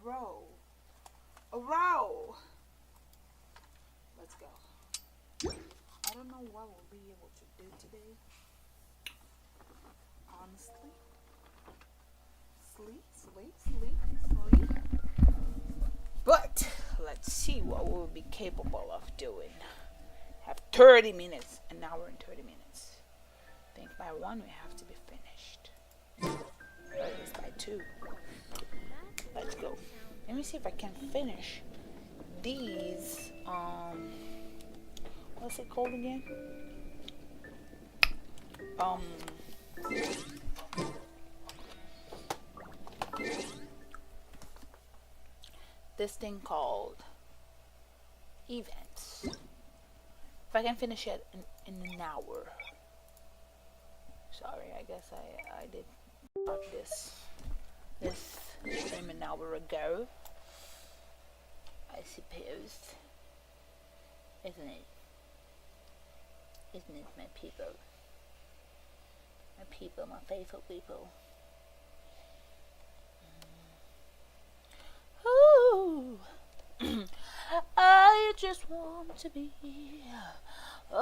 row. A row. Let's go. I don't know what we'll be able to do today. Honestly. Sleep. But let's see what we'll be capable of doing. Have 30 minutes, an hour and 30 minutes. I think by 1 we have to be finished. Or at least by 2. Let's go. Let me see if I can finish these. What's it called again? This thing called events. If I can finish it in an hour. Sorry, I guess I did start this stream an hour ago. I suppose. Isn't it? Isn't it, my people? My people, my faithful people. Ooh. I just want to be a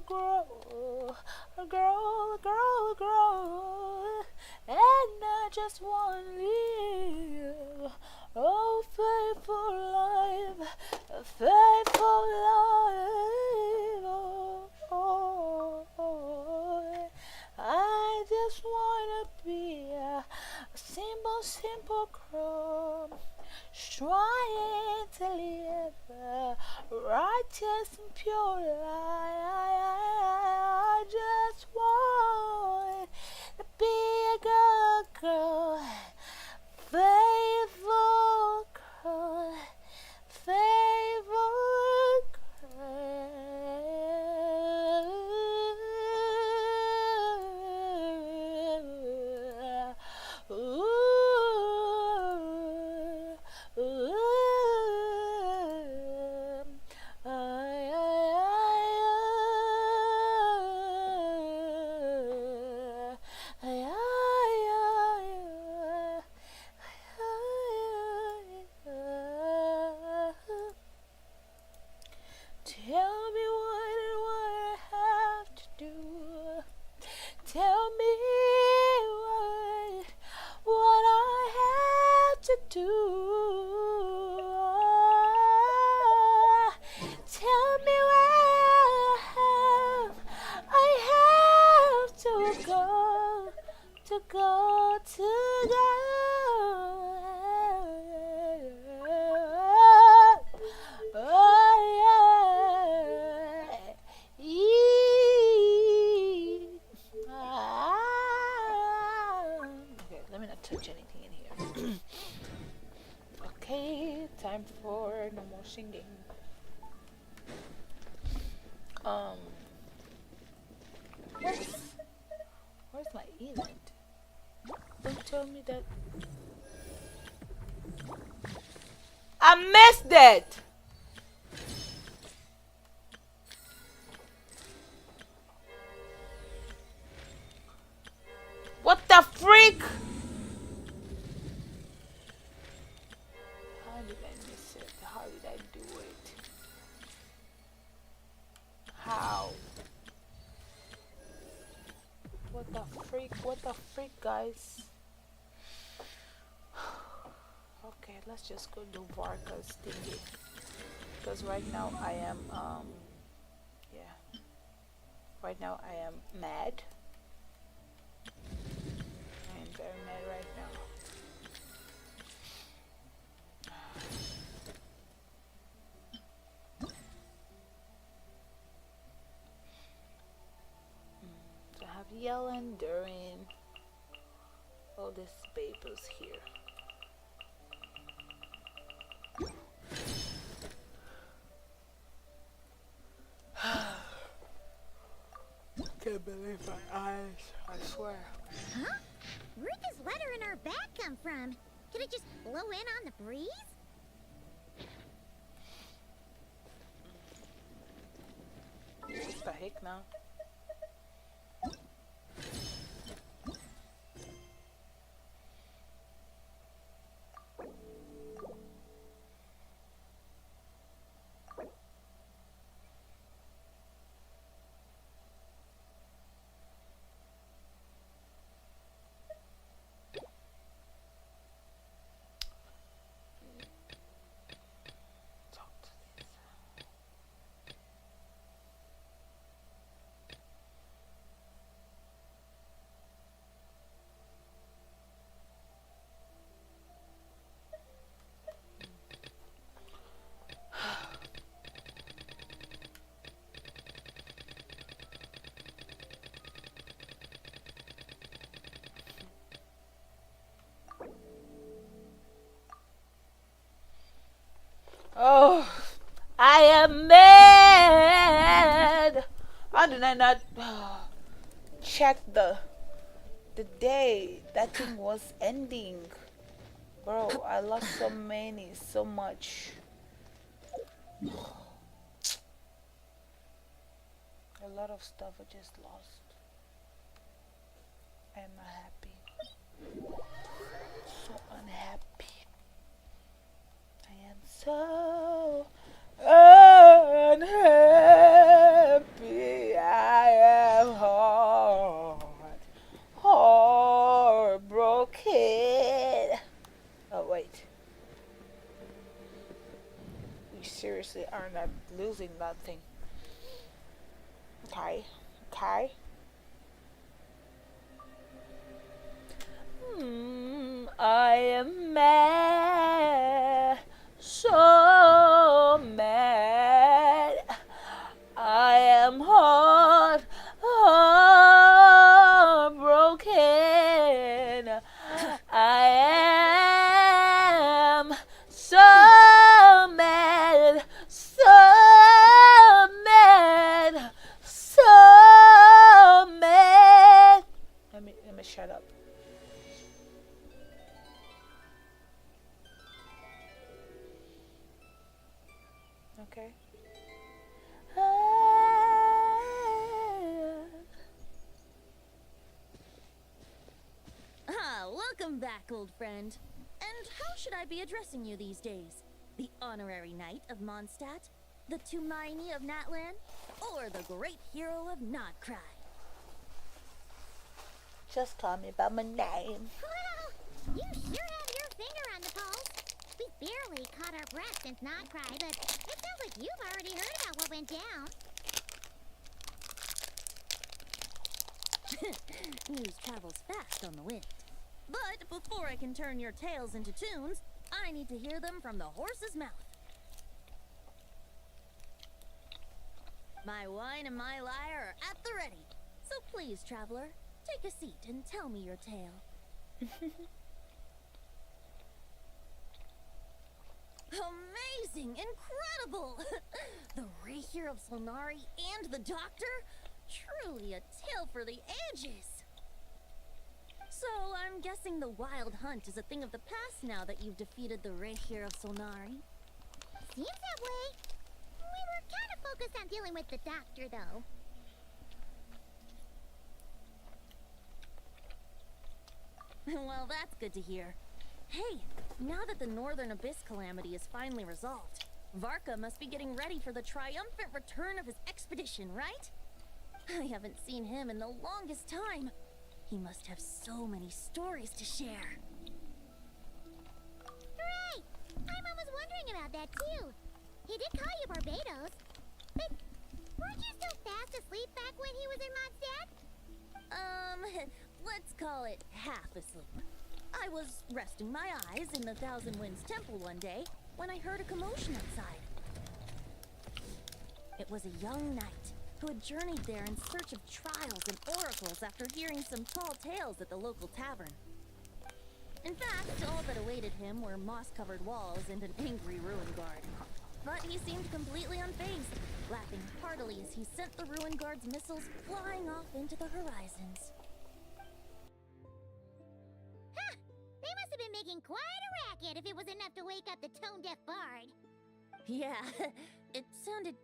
girl, a girl, and I just want to live a faithful life, a faithful life. I just want to be a simple girl, trying to live a righteous and pure life. I just want to be a good girl, faithful girl, faithful girl. Tell me what I have to do. Tell me what I have to do. Tell me where I have to go, to go, to go. Okay, let me not touch anything in here. Okay, time for no more singing. Where's my event? Don't tell me that I missed it. What the freak? How did I miss it? How did I do it? How? What the freak? What the freak, guys? Okay, let's just go do Varka's thingy. Because right now I am, yeah. Right now I am mad. I am very mad right now. So I have Yellen during all these papers here. Can't believe my eyes, I swear. Huh? Where'd this letter in our bag come from? Could it just blow in on the breeze? What the heck now? Oh, I am mad. How did I not check the day that thing was ending? Bro, I lost so much. A lot of stuff I just lost. I am not happy. So unhappy. I am so unhappy. I am heartbroken. Oh wait, we seriously are not losing that thing. Okay, okay. I am mad, so mad. I am heartbroken. I am so mad, so mad, so mad. Let me shut up. Okay. Welcome back, old friend. And how should I be addressing you these days? The honorary knight of Mondstadt? The Tumaini of Natlan? Or the great hero of Nodcry? Just call me by my name. Wow, you sure have your finger on the pulse. We barely caught our breath since Nodcry, but it sounds like you've already heard about what went down. News travels fast on the wind. But before I can turn your tales into tunes, I need to hear them from the horse's mouth. My wine and my lyre are at the ready. So please, traveler, take a seat and tell me your tale. Amazing! Incredible! The Rahier of Solnari and the Doctor? Truly a tale for the ages! So, I'm guessing the wild hunt is a thing of the past now that you've defeated the Rahier of Solnari? Seems that way. We were kind of focused on dealing with the Doctor, though. Well, that's good to hear. Hey, now that the Northern Abyss calamity is finally resolved, Varka must be getting ready for the triumphant return of his expedition, right? I haven't seen him in the longest time. He must have so many stories to share. Right! My mom was wondering about that, too. He did call you Barbados. But weren't you still fast asleep back when he was in Mondstadt? Let's call it half asleep. I was resting my eyes in the Thousand Winds Temple one day when I heard a commotion outside. It was a young knight who had journeyed there in search of trials and oracles after hearing some tall tales at the local tavern. In fact, all that awaited him were moss-covered walls and an angry ruin guard. But he seemed completely unfazed, laughing heartily as he sent the ruin guard's missiles flying off into the horizons. Huh! They must have been making quite a racket if it was enough to wake up the tone-deaf bard. Yeah, it sounded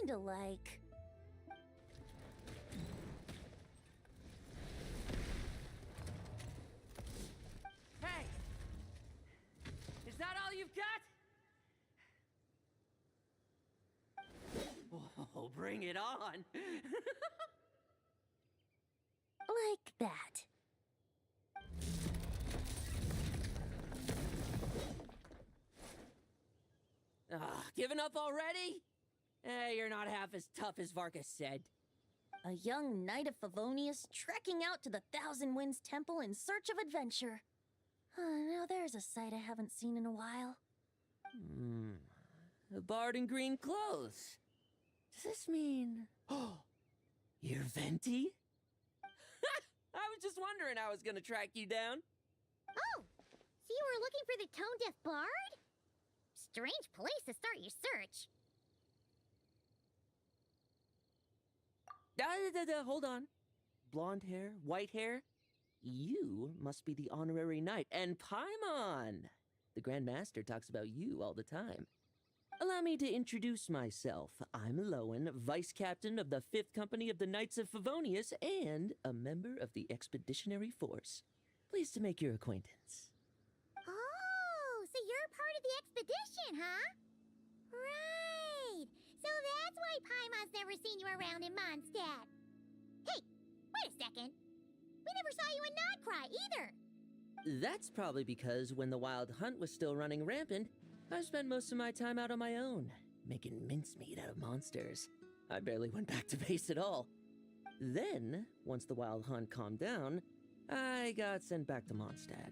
kinda like... Hey! Is that all you've got? Oh, bring it on! like that. Giving up already? You're not half as tough as Vargas said. A young knight of Favonius trekking out to the Thousand Winds Temple in search of adventure. Now there's a sight I haven't seen in a while. A bard in green clothes. Does this mean... Oh, you're Venti? I was just wondering how I was gonna track you down. Oh! So you were looking for the tone-deaf bard? strange place to start your search. Hold on. Blonde hair, white hair? You must be the honorary knight, and Paimon! The Grand Master talks about you all the time. Allow me to introduce myself. I'm Lowen, Vice Captain of the 5th Company of the Knights of Favonius, and a member of the Expeditionary Force. Pleased to make your acquaintance. Oh, so you're part of the expedition, huh? Right. So that's why Paimon's never seen you around in Mondstadt. Hey, wait a second. We never saw you in Notcry either. That's probably because when the Wild Hunt was still running rampant, I spent most of my time out on my own, making mincemeat out of monsters. I barely went back to base at all. Then, once the Wild Hunt calmed down, I got sent back to Mondstadt.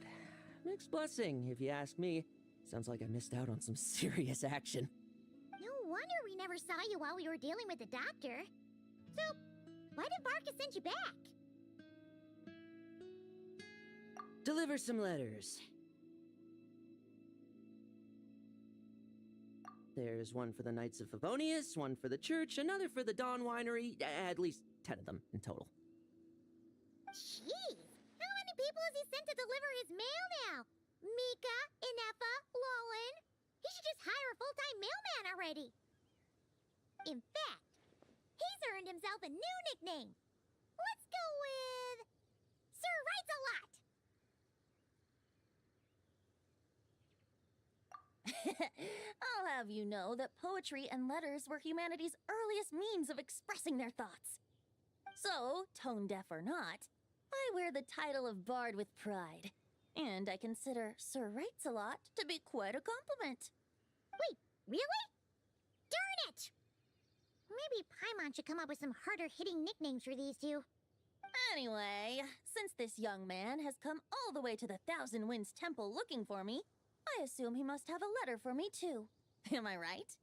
Mixed blessing, if you ask me. Sounds like I missed out on some serious action. No wonder we never saw you while we were dealing with the doctor. So, why did Varka send you back? Deliver some letters. There's one for the Knights of Favonius, one for the church, another for the Dawn Winery, at least 10 of them in total. Jeez, how many people has he sent to deliver his mail now? Mika, Inefa, Lowen. He should just hire a full-time mailman already. In fact, he's earned himself a new nickname. Let's go with Sir Writes-A-Lot. I'll have you know that poetry and letters were humanity's earliest means of expressing their thoughts. So, tone-deaf or not, I wear the title of Bard with pride. And I consider Sir Writes-A-Lot to be quite a compliment. Wait, really? Darn it! Maybe Paimon should come up with some harder-hitting nicknames for these two. Anyway, since this young man has come all the way to the Thousand Winds Temple looking for me, I assume he must have a letter for me too. Am I right?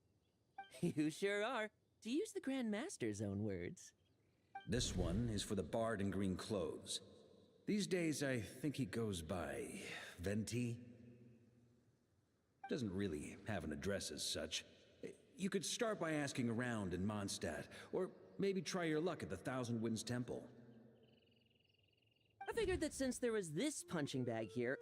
You sure are, to use the Grand Master's own words. This one is for the bard in green clothes. These days, I think he goes by Venti. Doesn't really have an address as such. You could start by asking around in Mondstadt, or maybe try your luck at the Thousand Winds Temple. I figured that since there was this punching bag here,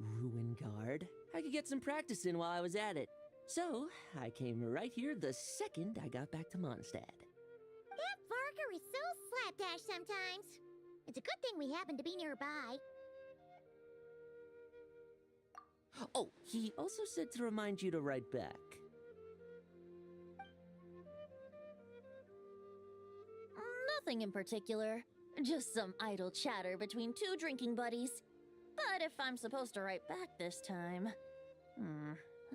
Ruin Guard, I could get some practice in while I was at it. So, I came right here the second I got back to Mondstadt. That Varka is so slapdash sometimes. It's a good thing we happen to be nearby. Oh, he also said to remind you to write back. Nothing in particular. Just some idle chatter between two drinking buddies. But if I'm supposed to write back this time,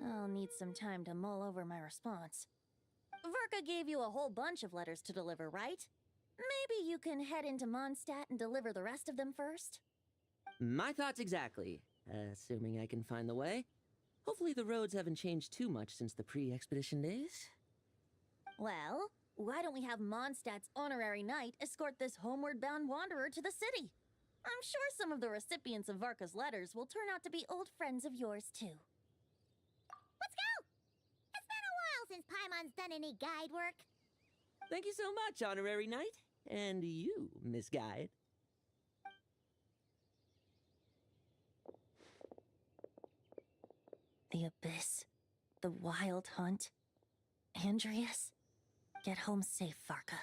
I'll need some time to mull over my response. Varka gave you a whole bunch of letters to deliver, right? Maybe you can head into Mondstadt and deliver the rest of them first? My thoughts exactly, assuming I can find the way. Hopefully the roads haven't changed too much since the pre-expedition days. Well, why don't we have Mondstadt's honorary knight escort this homeward-bound wanderer to the city? I'm sure some of the recipients of Varka's letters will turn out to be old friends of yours, too. Let's go! It's been a while since Paimon's done any guide work. Thank you so much, honorary knight. And you, Miss Guide. The Abyss. The Wild Hunt. Andreas. Get home safe, Varka.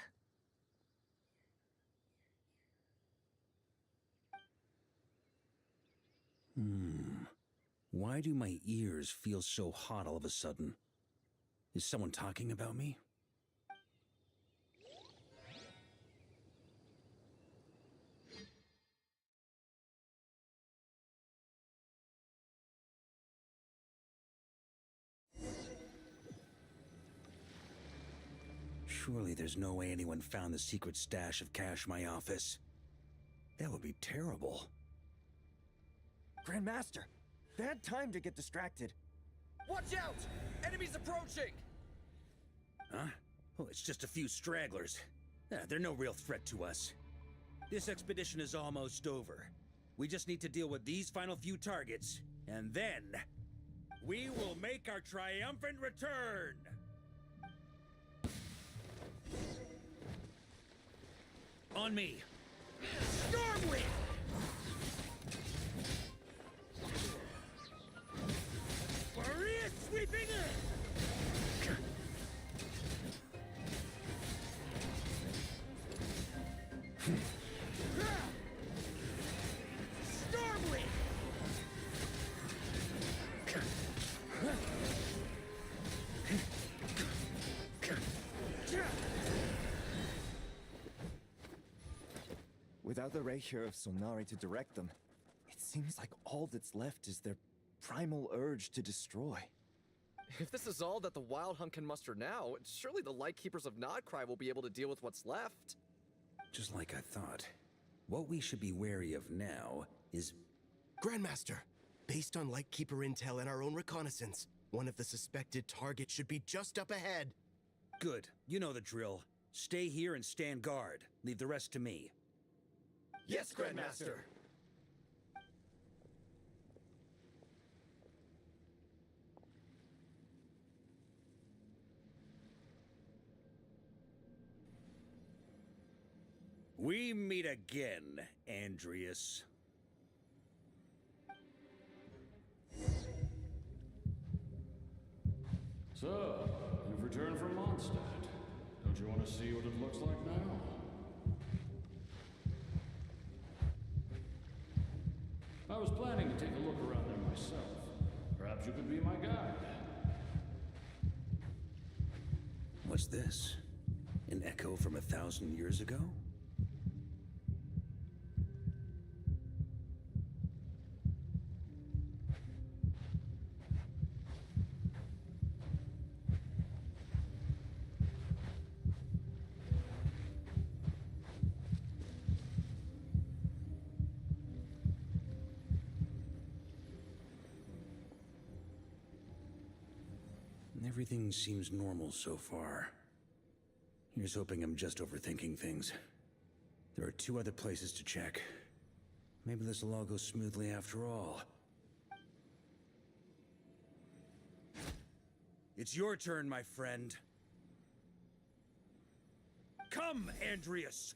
Why do my ears feel so hot all of a sudden? Is someone talking about me? Surely there's no way anyone found the secret stash of cash in my office. That would be terrible. Grandmaster, bad time to get distracted. Watch out! Enemies approaching! Huh? Oh, it's just a few stragglers. They're no real threat to us. This expedition is almost over. We just need to deal with these final few targets, and then... we will make our triumphant return! On me! Stormwind! Warrior sweeping in! Stormwind! Without the Rapier of Sonari to direct them, it seems like all that's left is their primal urge to destroy. If this is all that the Wild Hunt can muster now, surely the Lightkeepers of Nodcry will be able to deal with what's left. Just like I thought. What we should be wary of now is... Grandmaster, based on Lightkeeper intel and our own reconnaissance, one of the suspected targets should be just up ahead. Good. You know the drill. Stay here and stand guard. Leave the rest to me. Yes, Grandmaster! We meet again, Andreas. So, you've returned from Mondstadt. Don't you want to see what it looks like now? I was planning to take a look around there myself. Perhaps you could be my guide. What's this? An echo from 1,000 years ago? Everything seems normal so far. Here's hoping I'm just overthinking things. There are 2 other places to check. Maybe this will all go smoothly after all. It's your turn, my friend. Come, Andreas!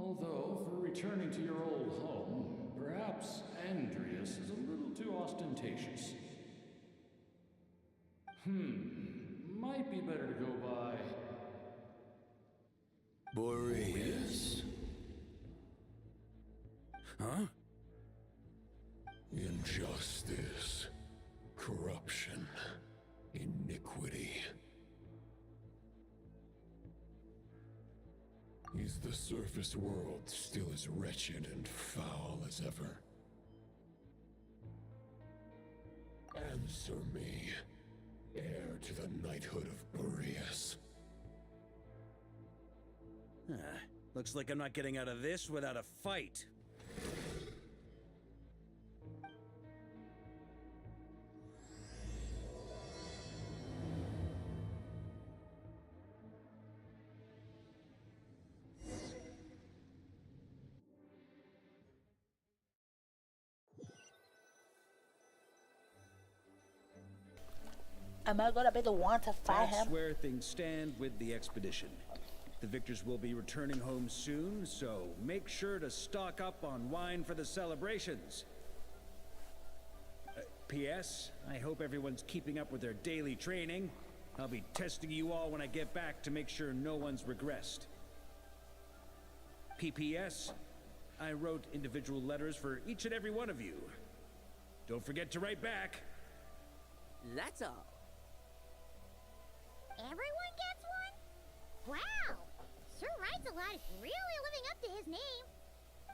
Although, for returning to your old home, perhaps Andreas is a little too ostentatious. Might be better to go by... Boreas. Huh? Injustice. Corruption. Iniquity. Is the surface world still as wretched and foul as ever? Answer me, heir to the knighthood of Boreas. Looks like I'm not getting out of this without a fight. Am I gonna be the one to fight That's him? where things stand with the expedition. The victors will be returning home soon, so make sure to stock up on wine for the celebrations. P.S. I hope everyone's keeping up with their daily training. I'll be testing you all when I get back to make sure no one's regressed. P.P.S. I wrote individual letters for each and every one of you. Don't forget to write back. That's all. Everyone gets one? Wow! Sir writes a lot is really living up to his name.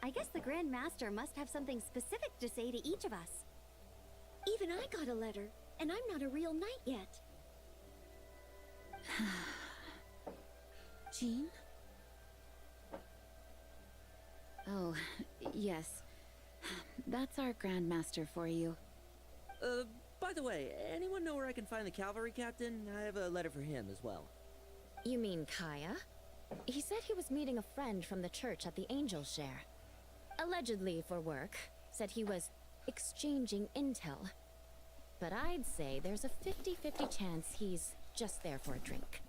I guess the Grand Master must have something specific to say to each of us. Even I got a letter, and I'm not a real knight yet. Jean? Oh, yes. That's our Grandmaster for you. By the way, anyone know where I can find the cavalry captain? I have a letter for him as well. You mean Kaya? He said he was meeting a friend from the church at the Angel Share. Allegedly for work. Said he was exchanging intel. But I'd say there's a 50-50 chance he's just there for a drink.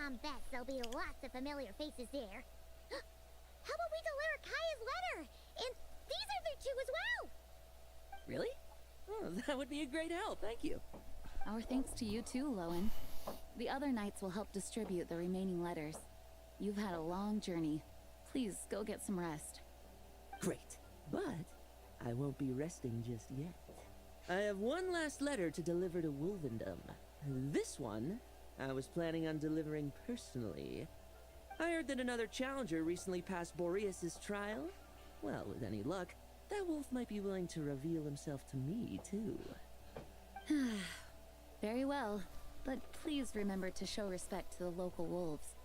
I'm bet there'll be lots of familiar faces there. How about we deliver Kaya's letter? And these are there too as well! Really? Oh, that would be a great help, thank you. Our thanks to you too, Lowen. The other knights will help distribute the remaining letters. You've had a long journey. Please go get some rest. Great, but I won't be resting just yet. I have one last letter to deliver to Wolvendom. This one, I was planning on delivering personally. I heard that another challenger recently passed Boreas' trial. Well, with any luck, that wolf might be willing to reveal himself to me, too. Very well, but please remember to show respect to the local wolves.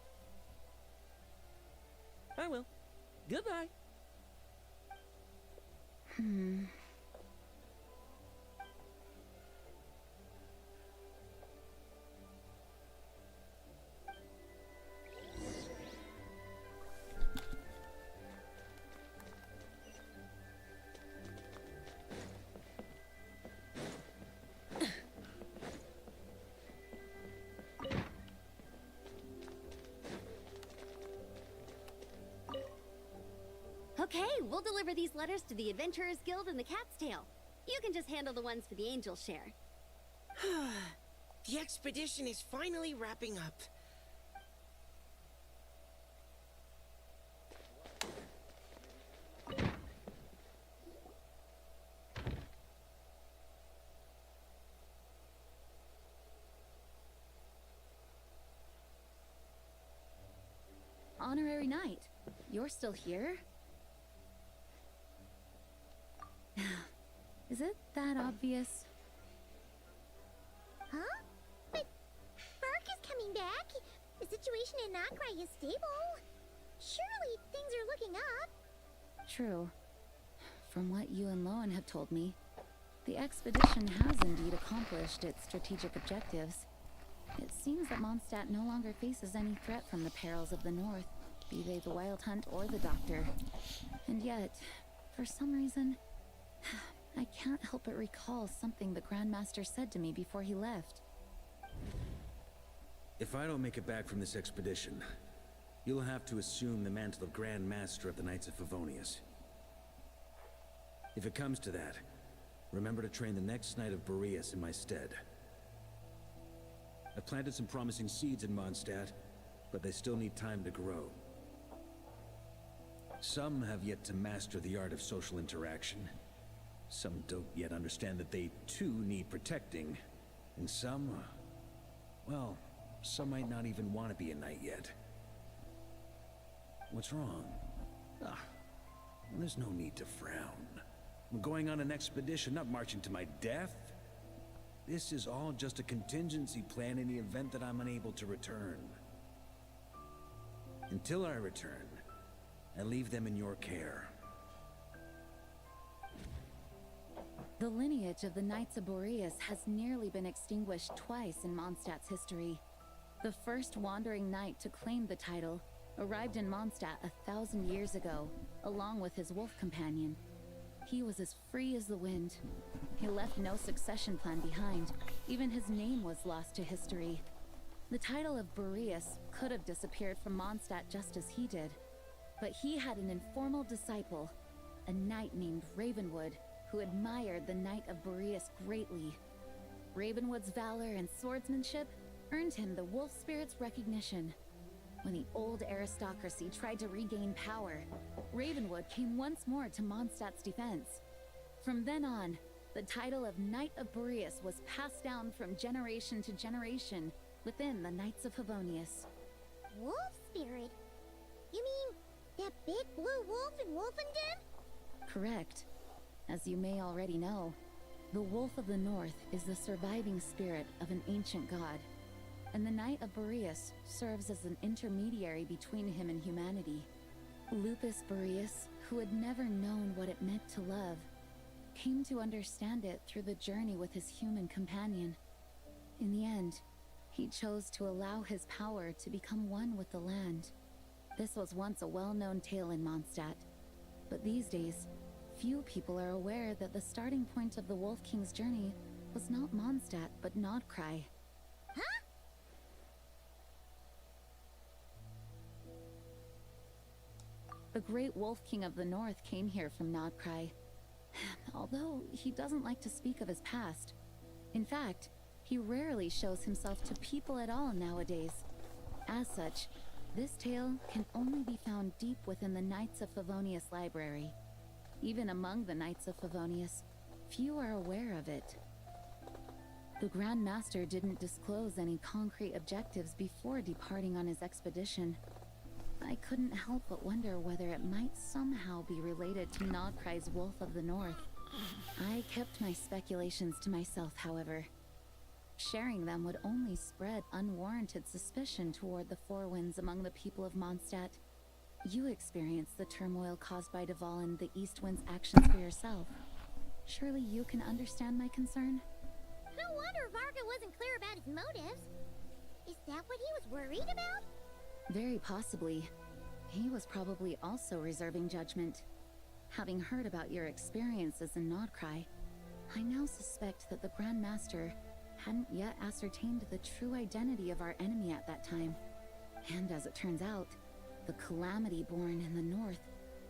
I will. Goodbye. Okay, we'll deliver these letters to the Adventurers Guild and the Cat's Tail. You can just handle the ones for the Angel Share. The expedition is finally wrapping up. Honorary Knight, you're still here? Is it that obvious? Huh? But Burke is coming back. The situation in Nakrai is stable. Surely things are looking up. True. From what you and Lowen have told me, the expedition has indeed accomplished its strategic objectives. It seems that Mondstadt no longer faces any threat from the perils of the North, be they the Wild Hunt or the Doctor. And yet, for some reason, I can't help but recall something the Grandmaster said to me before he left. If I don't make it back from this expedition, you'll have to assume the mantle of Grand Master of the Knights of Favonius. If it comes to that, remember to train the next Knight of Boreas in my stead. I've planted some promising seeds in Mondstadt, but they still need time to grow. Some have yet to master the art of social interaction. Some don't yet understand that they, too, need protecting. And some, well, some might not even want to be a knight yet. What's wrong? There's no need to frown. I'm going on an expedition, not marching to my death. This is all just a contingency plan in the event that I'm unable to return. Until I return, I leave them in your care. The lineage of the Knights of Boreas has nearly been extinguished twice in Mondstadt's history. The first wandering knight to claim the title arrived in Mondstadt 1,000 years ago, along with his wolf companion. He was as free as the wind. He left no succession plan behind. Even his name was lost to history. The title of Boreas could have disappeared from Mondstadt just as he did. But he had an informal disciple, a knight named Ravenwood, who admired the Knight of Boreas greatly. Ravenwood's valor and swordsmanship earned him the wolf spirit's recognition. When the old aristocracy tried to regain power, Ravenwood came once more to Mondstadt's defense. From then on, the title of Knight of Boreas was passed down from generation to generation within the Knights of Favonius. Wolf spirit? You mean that big blue wolf in Wolfenden? Correct. As you may already know, the Wolf of the North is the surviving spirit of an ancient god, and the Knight of Boreas serves as an intermediary between him and humanity. Lupus Boreas, who had never known what it meant to love, came to understand it through the journey with his human companion. In the end, He chose to allow his power to become one with the land. This was once a well-known tale in Mondstadt, but these days, few people are aware that the starting point of the Wolf King's journey was not Mondstadt, but Nodcry. Huh? The great Wolf King of the North came here from Nodcry, although he doesn't like to speak of his past. In fact, he rarely shows himself to people at all nowadays. As such, this tale can only be found deep within the Knights of Favonius library. Even among the Knights of Favonius, few are aware of it. The Grand Master didn't disclose any concrete objectives before departing on his expedition. I couldn't help but wonder whether it might somehow be related to Nodcry's Wolf of the North. I kept my speculations to myself, however. Sharing them would only spread unwarranted suspicion toward the Four Winds among the people of Mondstadt. You experienced the turmoil caused by Duval and the East Wind's actions for yourself. Surely you can understand my concern? No wonder Varga wasn't clear about his motives. Is that what he was worried about? Very possibly. He was probably also reserving judgment. Having heard about your experiences in Nodcry, I now suspect that the Grand Master hadn't yet ascertained the true identity of our enemy at that time. And as it turns out, the calamity born in the north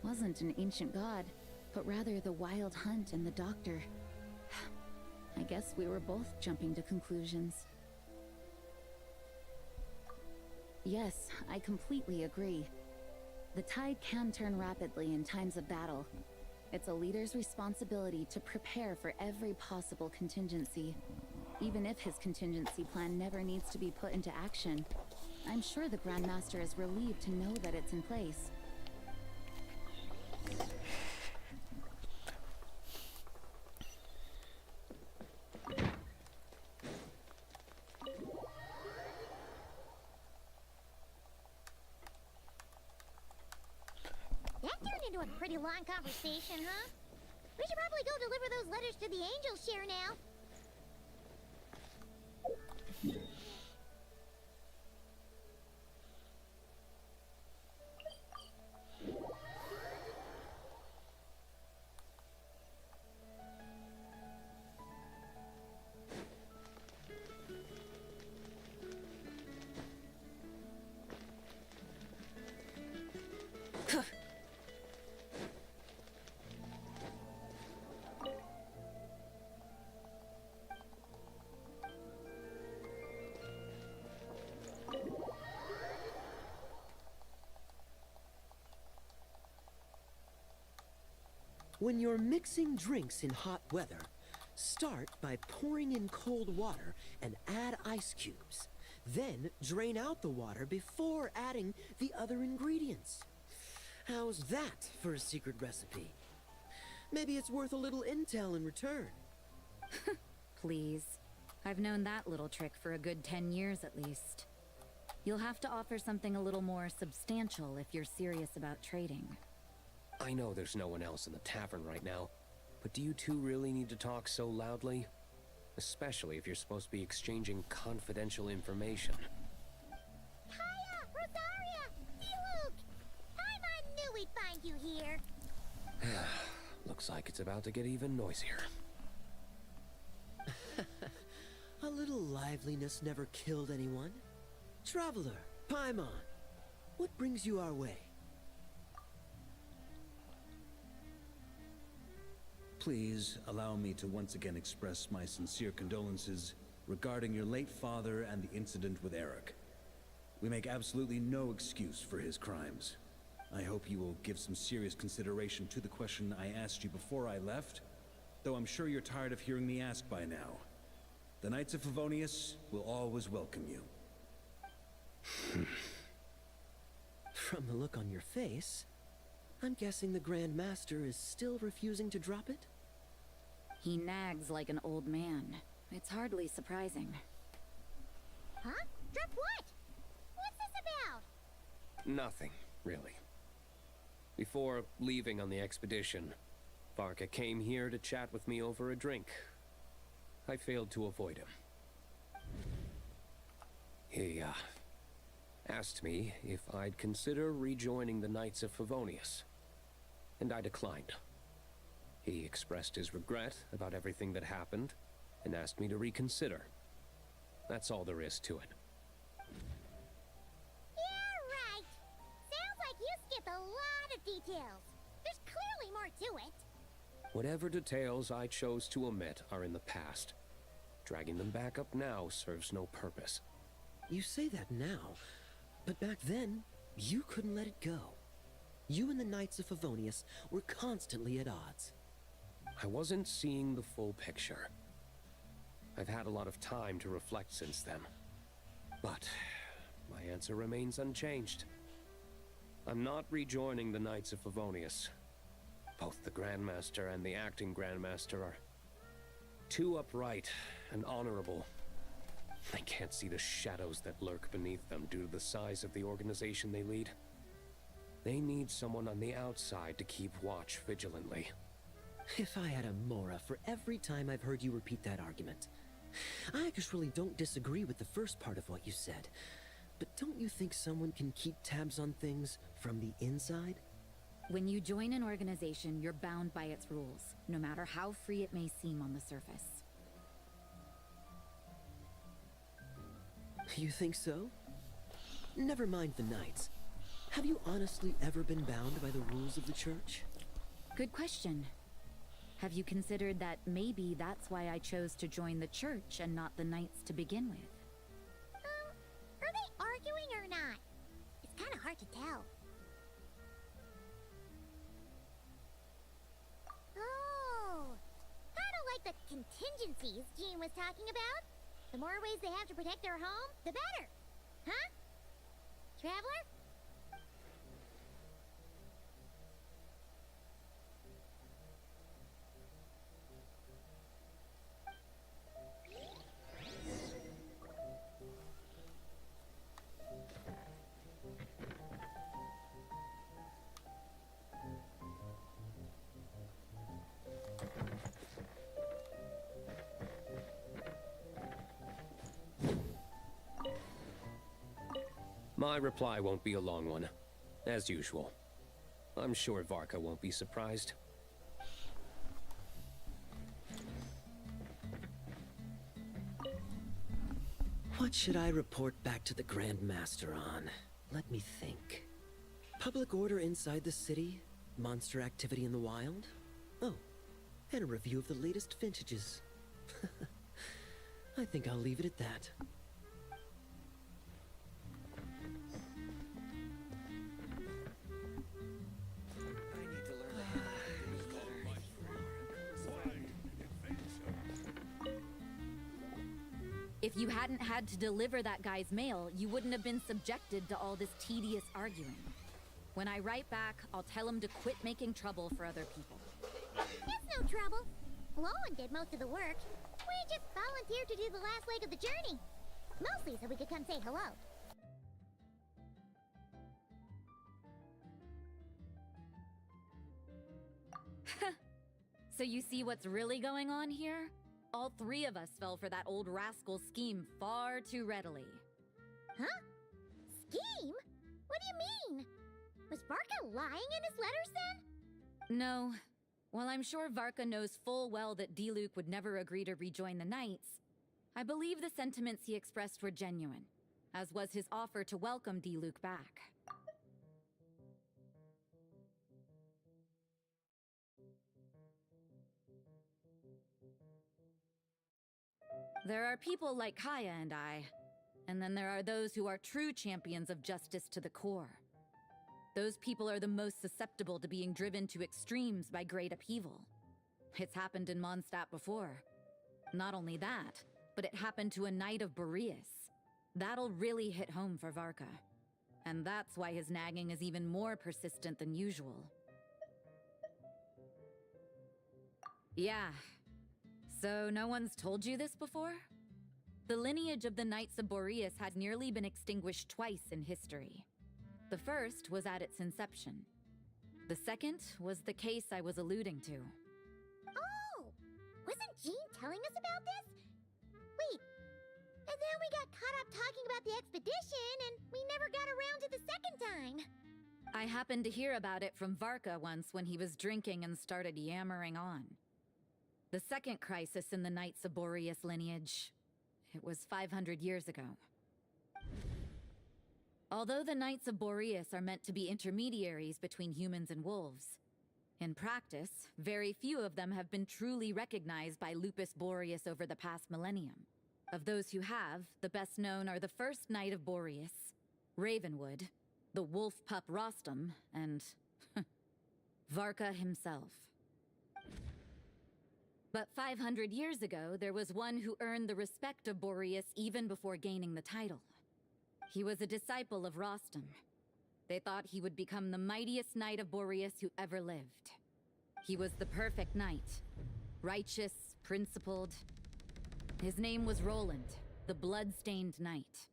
wasn't an ancient god, but rather the Wild Hunt and the Doctor. I guess we were both jumping to conclusions. Yes, I completely agree. The tide can turn rapidly in times of battle. It's a leader's responsibility to prepare for every possible contingency. Even if his contingency plan never needs to be put into action, I'm sure the Grand Master is relieved to know that it's in place. That turned into a pretty long conversation, huh? We should probably go deliver those letters to the Angels share now. When you're mixing drinks in hot weather, start by pouring in cold water and add ice cubes. Then drain out the water before adding the other ingredients. How's that for a secret recipe? Maybe it's worth a little intel in return. Please. I've known that little trick for a good 10 years at least. You'll have to offer something a little more substantial if you're serious about trading. I know there's no one else in the tavern right now, but do you two really need to talk so loudly? Especially if you're supposed to be exchanging confidential information. Hiya, Rosaria! Luke! I knew we'd find you here. Looks like it's about to get even noisier. A little liveliness never killed anyone. Traveler, Paimon, what brings you our way? Please allow me to once again express my sincere condolences regarding your late father and the incident with Eric. We make absolutely no excuse for his crimes. I hope you will give some serious consideration to the question I asked you before I left, though I'm sure you're tired of hearing me ask by now. The Knights of Favonius will always welcome you. From the look on your face, I'm guessing the Grand Master is still refusing to drop it? He nags like an old man. It's hardly surprising. Huh? Drop what? What's this about? Nothing, really. Before leaving on the expedition, Varka came here to chat with me over a drink. I failed to avoid him. He, asked me if I'd consider rejoining the Knights of Favonius, and I declined. He expressed his regret about everything that happened, and asked me to reconsider. That's all there is to it. Yeah, right. Sounds like you skipped a lot of details. There's clearly more to it. Whatever details I chose to omit are in the past. Dragging them back up now serves no purpose. You say that now, but back then, you couldn't let it go. You and the Knights of Favonius were constantly at odds. I wasn't seeing the full picture. I've had a lot of time to reflect since then. But my answer remains unchanged. I'm not rejoining the Knights of Favonius. Both the Grandmaster and the acting Grandmaster are too upright and honorable. I can't see the shadows that lurk beneath them due to the size of the organization they lead. They need someone on the outside to keep watch vigilantly. If I had a Mora for every time I've heard you repeat that argument. I actually don't disagree with the first part of what you said. But don't you think someone can keep tabs on things from the inside? When you join an organization, you're bound by its rules, no matter how free it may seem on the surface. You think so? Never mind the Knights. Have you honestly ever been bound by the rules of the Church? Good question. Have you considered that maybe that's why I chose to join the Church and not the Knights to begin with? Are they arguing or not? It's kind of hard to tell. Oh, kind of like the contingencies Jean was talking about. The more ways they have to protect their home, the better. Huh? Traveler? My reply won't be a long one, as usual. I'm sure Varka won't be surprised. What should I report back to the Grand Master on? Let me think. Public order inside the city? Monster activity in the wild? Oh, and a review of the latest vintages. I think I'll leave it at that. If you hadn't had to deliver that guy's mail, you wouldn't have been subjected to all this tedious arguing. When I write back, I'll tell him to quit making trouble for other people. It's no trouble. Lowen did most of the work. We just volunteered to do the last leg of the journey. Mostly so we could come say hello. So you see what's really going on here? All three of us fell for that old rascal's scheme far too readily. Huh? Scheme? What do you mean? Was Varka lying in his letters then? No. While I'm sure Varka knows full well that Diluc would never agree to rejoin the Knights, I believe the sentiments he expressed were genuine, as was his offer to welcome Diluc back. There are people like Kaya and I, and then there are those who are true champions of justice to the core. Those people are the most susceptible to being driven to extremes by great upheaval. It's happened in Mondstadt before. Not only that, but it happened to a Knight of Boreas. That'll really hit home for Varka. And that's why his nagging is even more persistent than usual. Yeah. So no one's told you this before? The lineage of the Knights of Boreas had nearly been extinguished twice in history. The first was at its inception. The second was the case I was alluding to. Oh! Wasn't Jean telling us about this? Wait, And then we got caught up talking about the expedition, and we never got around to the second time. I happened to hear about it from Varka once when he was drinking and started yammering on. The second crisis in the Knights of Boreas lineage. It was 500 years ago. Although the Knights of Boreas are meant to be intermediaries between humans and wolves, in practice, very few of them have been truly recognized by Lupus Boreas over the past millennium. Of those who have, the best known are the first Knight of Boreas, Ravenwood, the wolf pup Rostam, and Varka himself. But 500 years ago, there was one who earned the respect of Boreas even before gaining the title. He was a disciple of Rostam. They thought he would become the mightiest Knight of Boreas who ever lived. He was the perfect knight. Righteous, principled. His name was Roland, the blood-stained knight.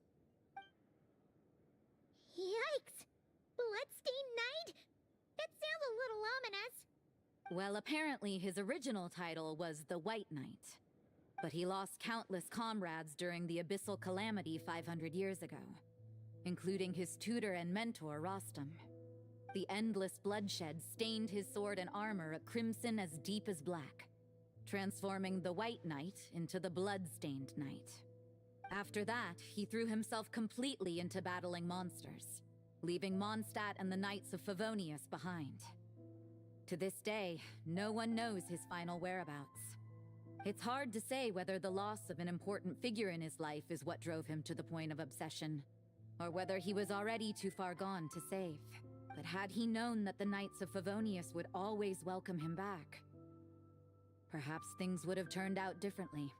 Yikes! Bloodstained Knight? That sounds a little ominous. Well, apparently his original title was the White Knight. But he lost countless comrades during the Abyssal Calamity 500 years ago, including his tutor and mentor, Rostam. The endless bloodshed stained his sword and armor a crimson as deep as black, transforming the White Knight into the Blood-Stained Knight. After that, he threw himself completely into battling monsters, leaving Mondstadt and the Knights of Favonius behind. To this day, no one knows his final whereabouts. It's hard to say whether the loss of an important figure in his life is what drove him to the point of obsession, or whether he was already too far gone to save. But had he known that the Knights of Favonius would always welcome him back, perhaps things would have turned out differently.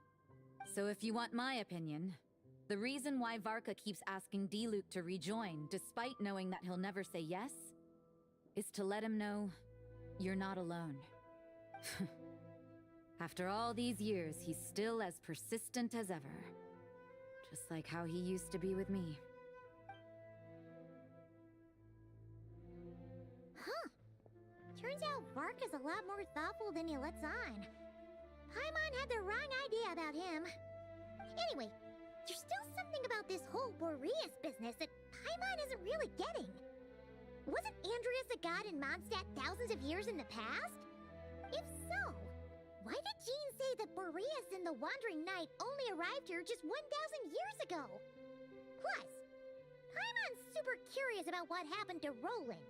So if you want my opinion, the reason why Varka keeps asking Diluc to rejoin, despite knowing that he'll never say yes, is to let him know you're not alone. After all these years, he's still as persistent as ever. Just like how he used to be with me. Huh. Turns out Varka's a lot more thoughtful than he lets on. Paimon had the wrong idea about him. Anyway, there's still something about this whole Boreas business that Paimon isn't really getting. Wasn't Andreas a god in Mondstadt thousands of years in the past? If so, why did Jean say that Boreas and the Wandering Knight only arrived here just 1,000 years ago? Plus, Paimon's super curious about what happened to Roland.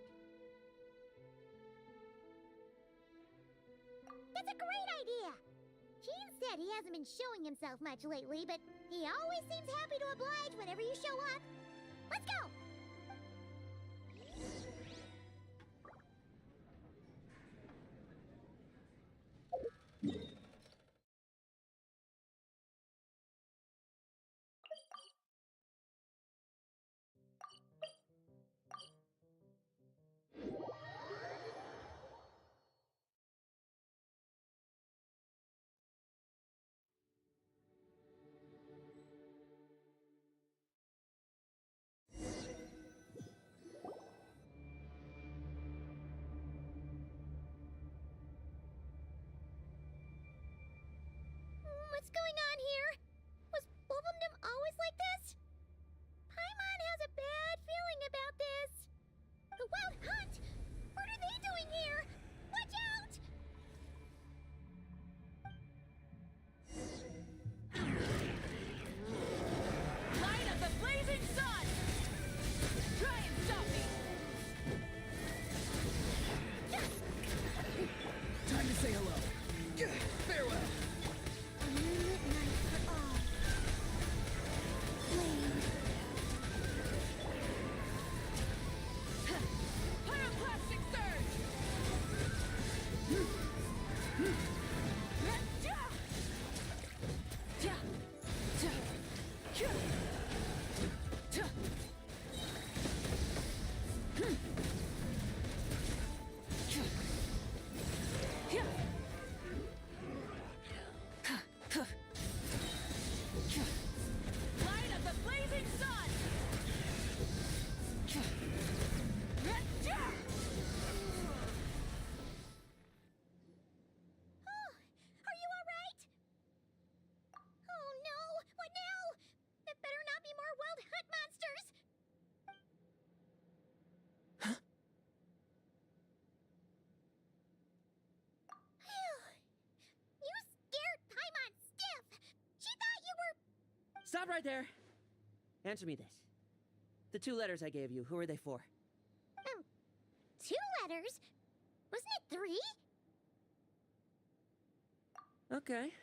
That's a great idea! Jean said he hasn't been showing himself much lately, but he always seems happy to oblige whenever you show up. Let's go! right there. Answer me this. The 2 letters I gave you, who are they for? 2 letters? Wasn't it 3? Okay.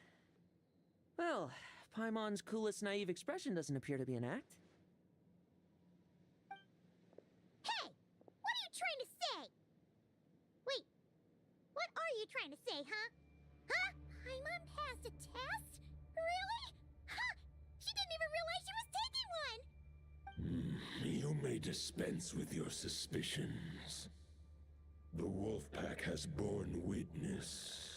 Well, Paimon's coolest naive expression doesn't appear to be an act. Hey! What are you trying to say? Wait, what are you trying to say, huh? Huh? Paimon passed a test? Really? Huh! She didn't even realize she was taking one! You may dispense with your suspicions. The Wolfpack has borne witness.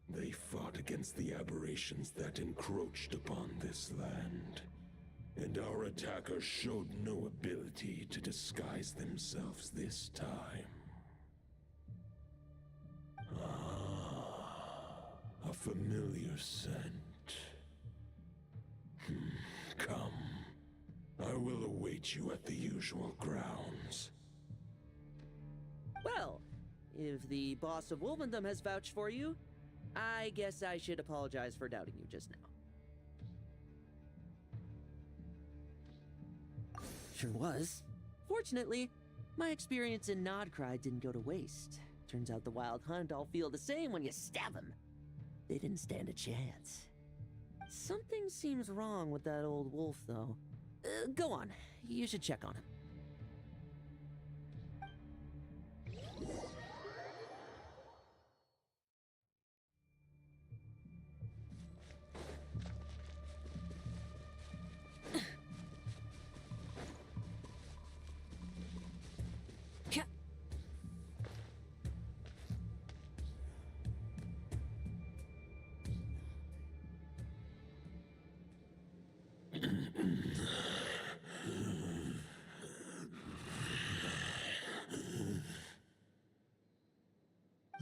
They fought against the aberrations that encroached upon this land, and our attackers showed no ability to disguise themselves this time. Ah, a familiar scent. Come. I will await you at the usual grounds. Well, if the boss of Wolvendom has vouched for you, I guess I should apologize for doubting you just now. Sure was. Fortunately, my experience in Nodcry didn't go to waste. Turns out the Wild Hunt all feel the same when you stab them. They didn't stand a chance. Something seems wrong with that old wolf, though. Go on. You should check on him.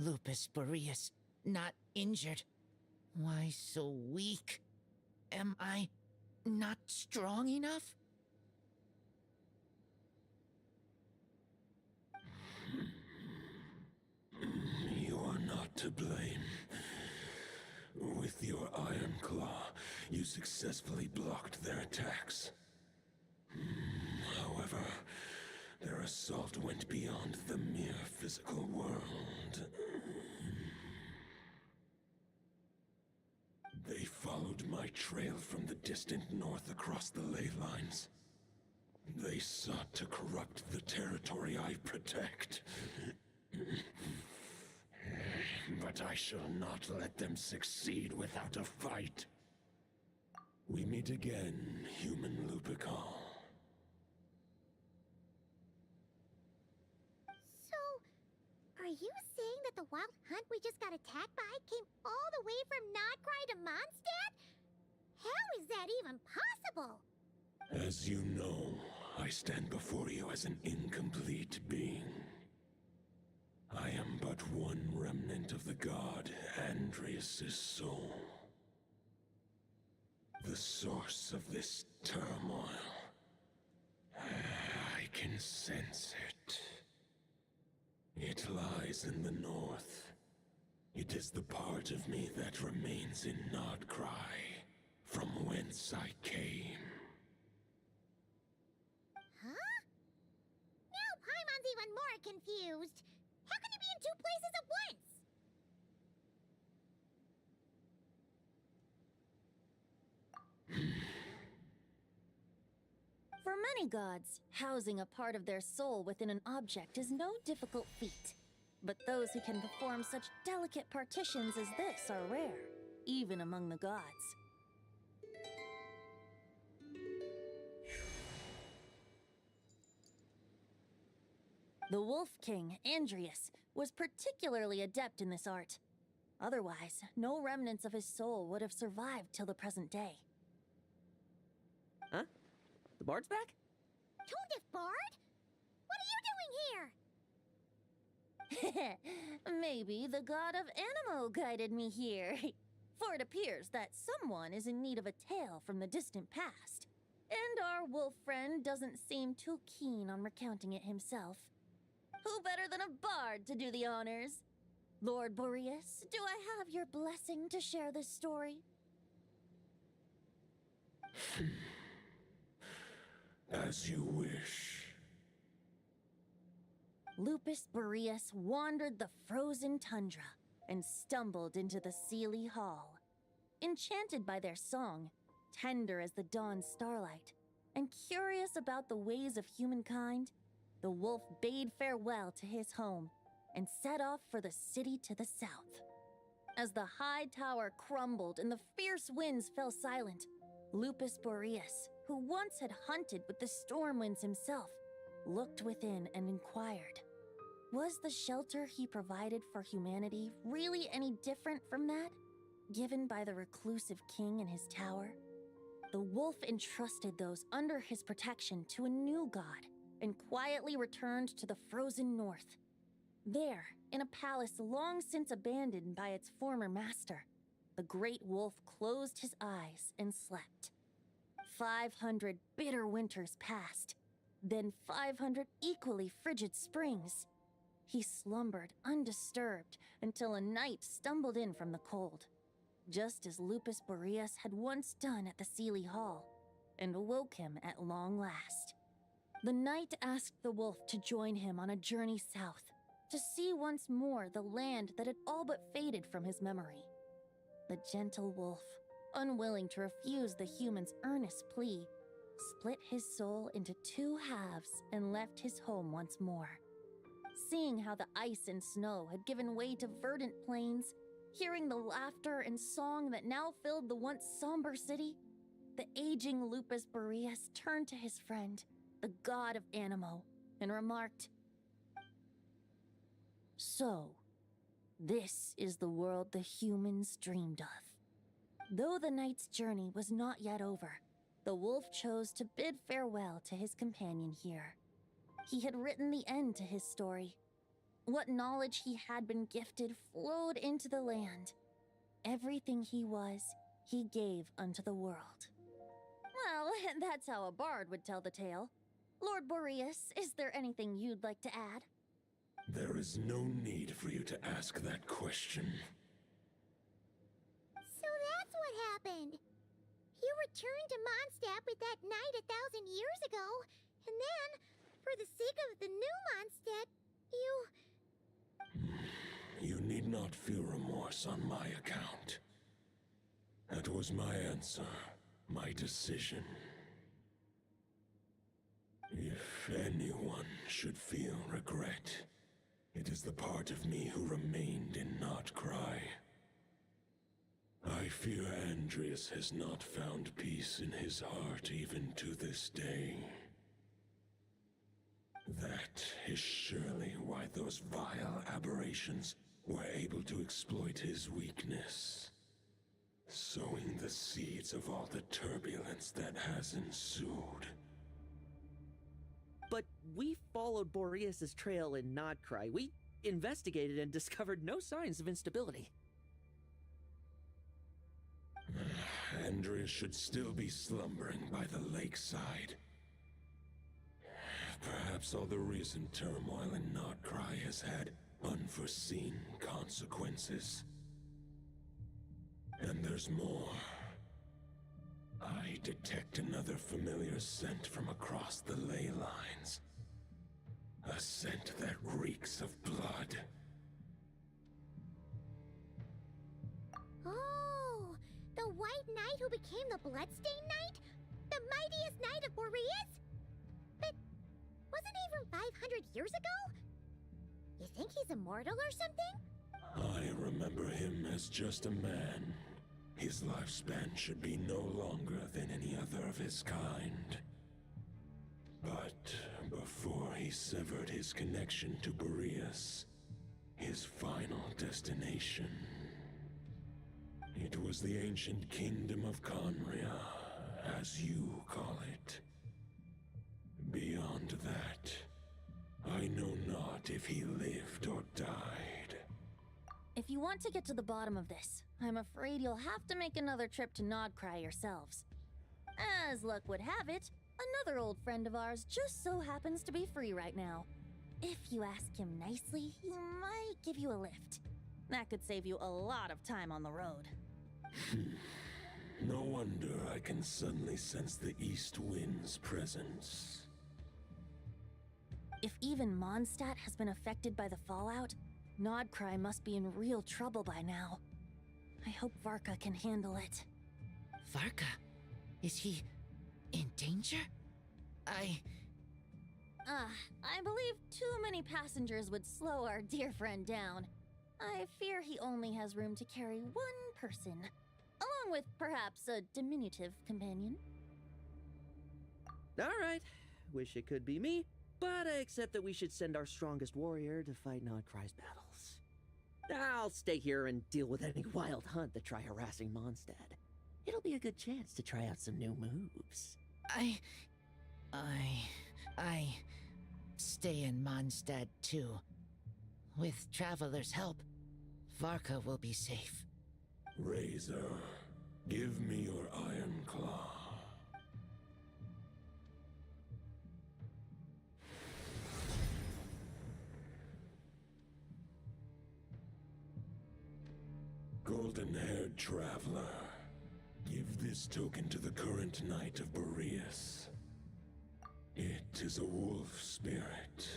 Lupus Boreas, not injured. Why so weak? Am I not strong enough? You are not to blame. With your Iron Claw, you successfully blocked their attacks. However, their assault went beyond the mere physical world. They followed my trail from the distant north across the ley lines. They sought to corrupt the territory I protect. But I shall not let them succeed without a fight. We meet again, human Lupical. Are you saying that the Wild Hunt we just got attacked by came all the way from Nodcry to Mondstadt? How is that even possible? As you know, I stand before you as an incomplete being. I am but one remnant of the god Andrias' soul. The source of this turmoil. I can sense it. It lies in the north. It is the part of me that remains in Nodcry, from whence I came. Huh? Now Paimon's even more confused. How can he be in 2 places at once? For many gods, housing a part of their soul within an object is no difficult feat. But those who can perform such delicate partitions as this are rare, even among the gods. The Wolf King, Andrias, was particularly adept in this art. Otherwise, no remnants of his soul would have survived till the present day. Huh? The bard's back? Tondif Bard? What are you doing here? Maybe the god of Animo guided me here. For it appears that someone is in need of a tale from the distant past. And our wolf friend doesn't seem too keen on recounting it himself. Who better than a bard to do the honors? Lord Boreas, do I have your blessing to share this story? As you wish. Lupus Boreas wandered the frozen tundra and stumbled into the Seelie Hall. Enchanted by their song, tender as the dawn starlight, and curious about the ways of humankind, the wolf bade farewell to his home and set off for the city to the south. As the high tower crumbled and the fierce winds fell silent, Lupus Boreas, who once had hunted with the storm winds himself, looked within and inquired, was the shelter he provided for humanity really any different from that given by the reclusive king in his tower? The wolf entrusted those under his protection to a new god and quietly returned to the frozen north. There, in a palace long since abandoned by its former master, the great wolf closed his eyes and slept. 500 bitter winters passed, then 500 equally frigid springs. He slumbered undisturbed until a night stumbled in from the cold, just as Lupus Boreas had once done at the Seelie Hall, and awoke him at long last. The night asked the wolf to join him on a journey south, to see once more the land that had all but faded from his memory. The gentle wolf, unwilling to refuse the human's earnest plea, split his soul into two halves and left his home once more. Seeing how the ice and snow had given way to verdant plains, hearing the laughter and song that now filled the once somber city, the aging Lupus Boreas turned to his friend, the god of Animo, and remarked, "So, this is the world the humans dreamed of." Though the night's journey was not yet over, the wolf chose to bid farewell to his companion here. He had written the end to his story. What knowledge he had been gifted flowed into the land. Everything he was, he gave unto the world. Well, that's how a bard would tell the tale. Lord Boreas, is there anything you'd like to add? There is no need for you to ask that question. So that's what happened. You returned to Mondstadt with that knight 1,000 years ago, and then, for the sake of the new Mondstadt, you... You need not feel remorse on my account. That was my answer, my decision. If anyone should feel regret, it is the part of me who remained in Notcry. I fear Andrias has not found peace in his heart even to this day. That is surely why those vile aberrations were able to exploit his weakness, sowing the seeds of all the turbulence that has ensued. But we followed Boreas' trail in Nodcry. We investigated and discovered no signs of instability. Andrias should still be slumbering by the lakeside. Perhaps all the recent turmoil in Notcry has had unforeseen consequences. And there's more. I detect another familiar scent from across the ley lines. A scent that reeks of blood. Oh, the White Knight who became the Bloodstained Knight? The mightiest knight of Boreas? But wasn't he from 500 years ago? You think he's immortal or something? I remember him as just a man. His lifespan should be no longer than any other of his kind. But before he severed his connection to Boreas, his final destination, it was the ancient kingdom of Conria, as you call it. Beyond that, I know not if he lived or died. If you want to get to the bottom of this, I'm afraid you'll have to make another trip to Nodcry yourselves. As luck would have it, another old friend of ours just so happens to be free right now. If you ask him nicely, he might give you a lift. That could save you a lot of time on the road. No wonder I can suddenly sense the east wind's presence. If even Mondstadt has been affected by the fallout, Nodcry must be in real trouble by now. I hope Varka can handle it. Varka? Is he in danger? I believe too many passengers would slow our dear friend down. I fear he only has room to carry one person, along with perhaps a diminutive companion. Alright, wish it could be me, but I accept that we should send our strongest warrior to fight Nodcry's battles. I'll stay here and deal with any wild hunt that try harassing Mondstadt. It'll be a good chance to try out some new moves. I stay in Mondstadt too. With Traveler's help, Varka will be safe. Razor, give me your iron claw. Golden-haired traveler, give this token to the current Knight of Boreas. It is a wolf spirit.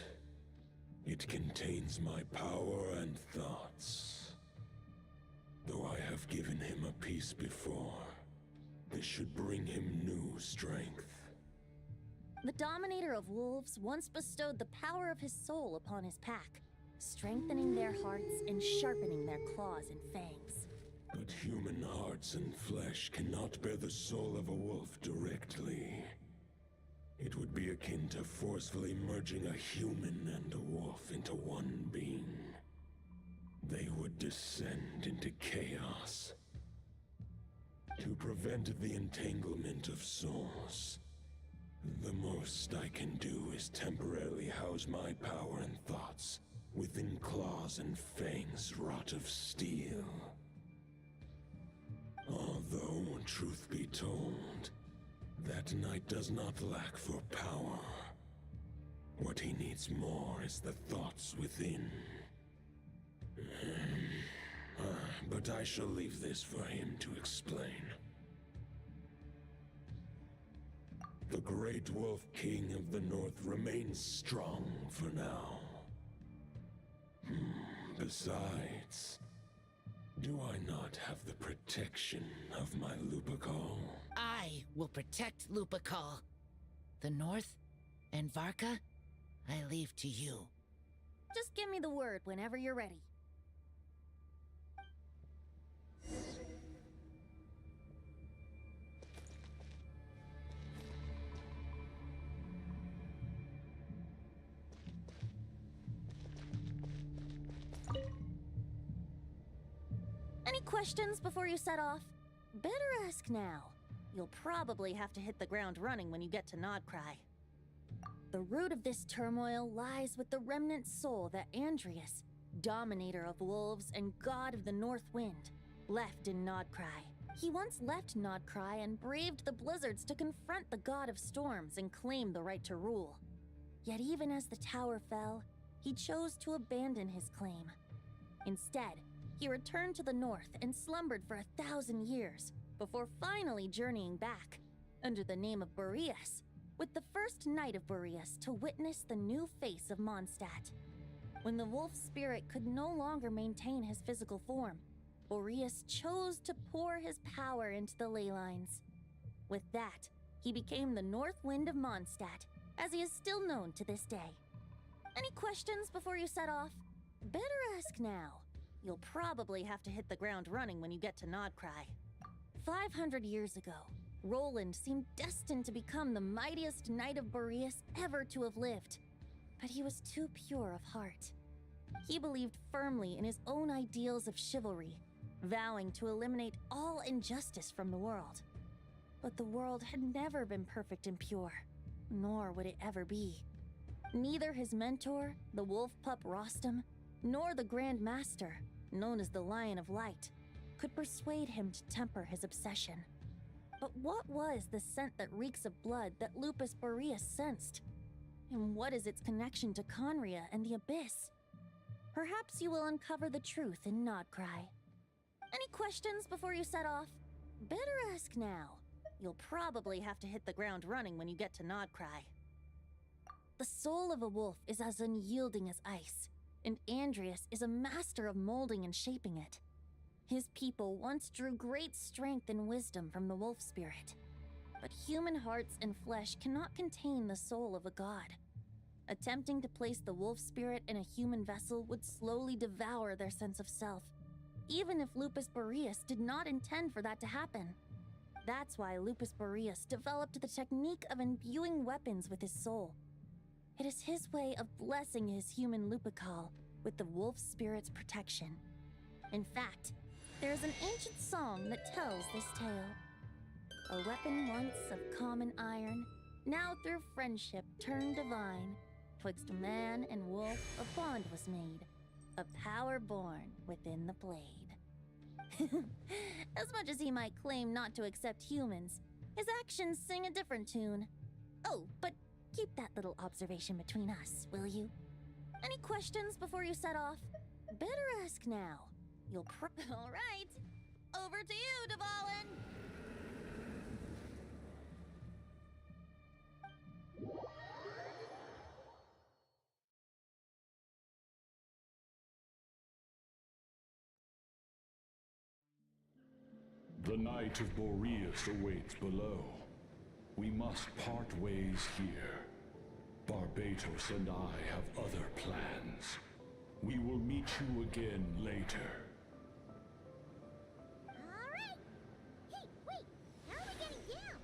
It contains my power and thoughts. Though I have given him a piece before, this should bring him new strength. The Dominator of Wolves once bestowed the power of his soul upon his pack, strengthening their hearts and sharpening their claws and fangs. But human hearts and flesh cannot bear the soul of a wolf directly. It would be akin to forcefully merging a human and a wolf into one being. They would descend into chaos. To prevent the entanglement of souls, the most I can do is temporarily house my power and thoughts within claws and fangs wrought of steel. Although, truth be told, that knight does not lack for power. What he needs more is the thoughts within. But I shall leave this for him to explain. The Great Wolf King of the North remains strong for now. Besides, do I not have the protection of my Lupacol? I will protect Lupacol. The North and Varka, I leave to you. Just give me the word whenever you're ready. Any questions before you set off? Better ask now. You'll probably have to hit the ground running when you get to Nodcry. The root of this turmoil lies with the remnant soul that Andrius, Dominator of Wolves and God of the North Wind, left in Nodcry. He once left Nodcry and braved the blizzards to confront the God of Storms and claim the right to rule. Yet even as the tower fell, he chose to abandon his claim. Instead, he returned to the north and slumbered for 1,000 years, before finally journeying back, under the name of Boreas, with the first Knight of Boreas to witness the new face of Mondstadt. When the wolf spirit could no longer maintain his physical form, Boreas chose to pour his power into the ley lines. With that, he became the North Wind of Mondstadt, as he is still known to this day. Any questions before you set off? Better ask now. You'll probably have to hit the ground running when you get to Nodcry. 500 years ago, Roland seemed destined to become the mightiest Knight of Boreas ever to have lived. But he was too pure of heart. He believed firmly in his own ideals of chivalry, vowing to eliminate all injustice from the world. But the world had never been perfect and pure, nor would it ever be. Neither his mentor, the wolf pup Rostam, nor the Grand Master, known as the Lion of Light, could persuade him to temper his obsession. But what was the scent that reeks of blood that Lupus Boreas sensed? And what is its connection to Conria and the Abyss? Perhaps you will uncover the truth in Nodcry. Any questions before you set off? Better ask now. You'll probably have to hit the ground running when you get to Nodcry. The soul of a wolf is as unyielding as ice, and Andrius is a master of molding and shaping it. His people once drew great strength and wisdom from the wolf spirit. But human hearts and flesh cannot contain the soul of a god. Attempting to place the wolf spirit in a human vessel would slowly devour their sense of self, even if Lupus Boreas did not intend for that to happen. That's why Lupus Boreas developed the technique of imbuing weapons with his soul. It is his way of blessing his human Lupical with the wolf spirit's protection. In fact, there is an ancient song that tells this tale. A weapon once of common iron, now through friendship turned divine. Twixt man and wolf a bond was made, a power born within the blade. As much as he might claim not to accept humans, his actions sing a different tune. Oh, but keep that little observation between us, will you? Any questions before you set off? Better ask now. You'll All right. Over to you, Dvalin. The Knight of Boreas awaits below. We must part ways here. Barbatos and I have other plans. We will meet you again later. Alright! Hey, wait! How are we getting down?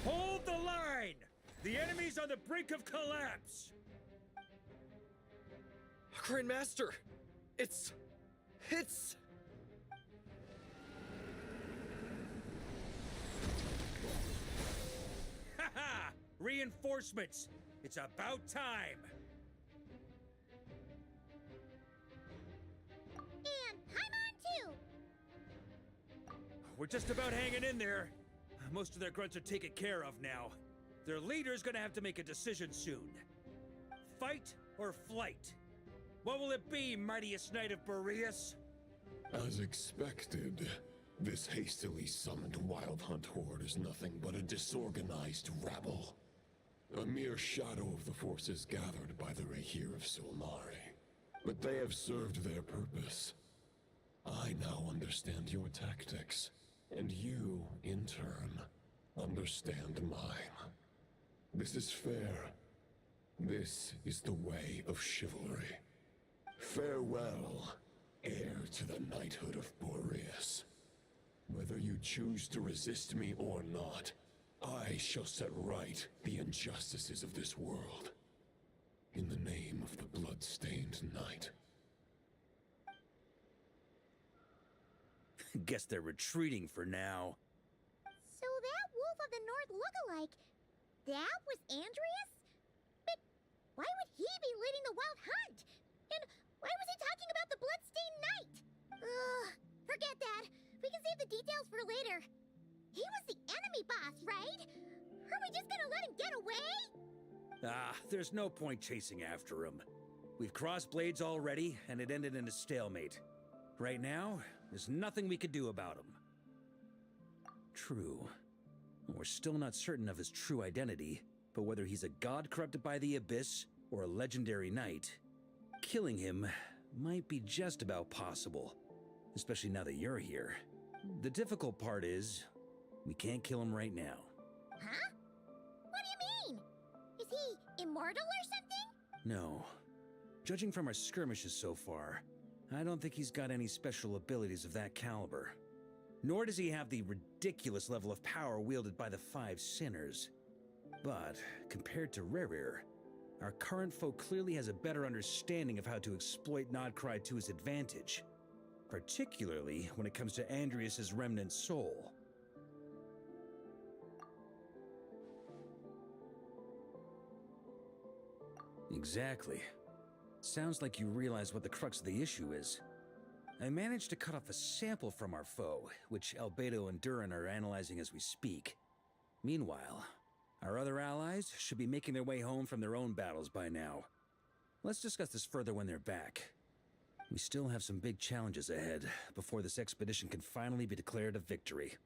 Hold the line! The enemy's on the brink of collapse! Grandmaster! It's... Haha! Reinforcements! It's about time! And I'm on too! We're just about hanging in there. Most of their grunts are taken care of now. Their leader's gonna have to make a decision soon. Fight or flight? What will it be, mightiest Knight of Boreas? As expected, this hastily summoned Wild Hunt horde is nothing but a disorganized rabble. A mere shadow of the forces gathered by the Rahir of Solnari. But they have served their purpose. I now understand your tactics, and you, in turn, understand mine. This is fair. This is the way of chivalry. Farewell, heir to the knighthood of Boreas. Whether you choose to resist me or not, I shall set right the injustices of this world. In the name of the blood-stained knight. Guess they're retreating for now. So that Wolf of the North lookalike, that was Andrius? But why would he be leading the Wild Hunt? And why was he talking about the Bloodstained Knight? Ugh, forget that. We can save the details for later. He was the enemy boss, right? Are we just gonna let him get away? There's no point chasing after him. We've crossed blades already, and it ended in a stalemate. Right now, there's nothing we could do about him. True. We're still not certain of his true identity, but whether he's a god corrupted by the Abyss or a legendary knight, killing him might be just about possible, especially now that you're here. The difficult part is, we can't kill him right now. Huh? What do you mean? Is he immortal or something? No. Judging from our skirmishes so far, I don't think he's got any special abilities of that caliber. Nor does he have the ridiculous level of power wielded by the Five Sinners. But, compared to Rerir, our current foe clearly has a better understanding of how to exploit Nodcry to his advantage. Particularly when it comes to Andrias's remnant soul. Exactly. Sounds like you realize what the crux of the issue is. I managed to cut off a sample from our foe, which Albedo and Durin are analyzing as we speak. Meanwhile, our other allies should be making their way home from their own battles by now. Let's discuss this further when they're back. We still have some big challenges ahead before this expedition can finally be declared a victory.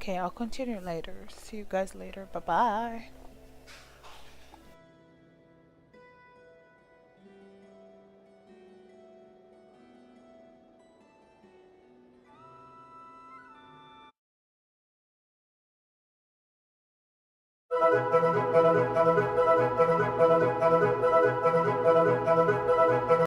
Okay, I'll continue later. See you guys later. Bye-bye.